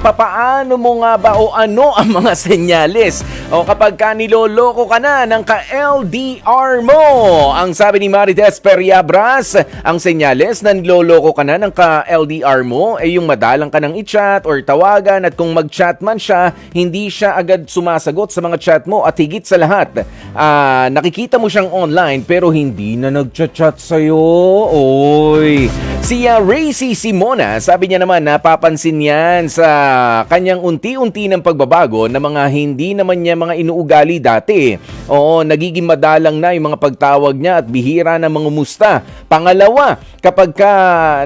Papaano mo nga ba o ano ang mga senyales o kapag ka niloloko ka na ng ka-LDR mo? Ang sabi ni Marites Periabras, ang senyales na niloloko ka na ng ka-LDR mo ay yung madalang ka ng i-chat or tawagan at kung mag-chat man siya, hindi siya agad sumasagot sa mga chat mo at higit sa lahat, nakikita mo siyang online pero hindi na nag-chat sa'yo. Oy! Si Racy Simona, sabi niya naman napapansin yan sa kanyang unti-unti ng pagbabago na mga hindi naman niya mga inuugali dati. Oo, nagiging madalang na yung mga pagtawag niya at bihira na mga musta. Pangalawa, kapag ka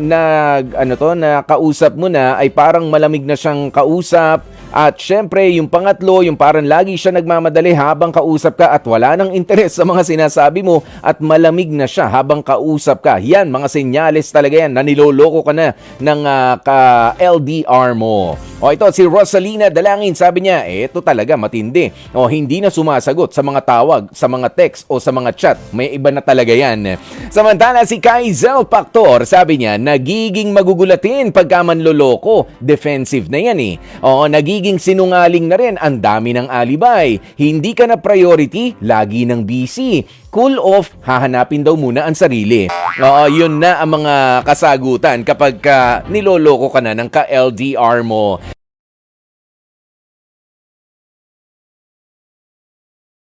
nakausap mo na ay parang malamig na siyang kausap. At syempre, yung pangatlo, yung parang lagi siya nagmamadali habang kausap ka at wala nang interes sa mga sinasabi mo at malamig na siya habang kausap ka. Yan, mga senyales talaga yan na niloloko ka na ng ka-LDR mo. O ito, si Rosalina Dalangin, sabi niya, ito talaga matindi. O hindi na sumasagot sa mga tawag, sa mga text o sa mga chat. May iba na talaga yan. Samantala, si Kaizel Pactor, sabi niya, nagiging magugulatin pagka manloloko. Defensive na yan eh. O nagiging sinungaling na rin, ang dami ng alibay. Hindi ka na priority, lagi ng busy. Cool off, hahanapin daw muna ang sarili. Oo, yun na ang mga kasagutan kapag niloloko ka na ng ka-LDR mo.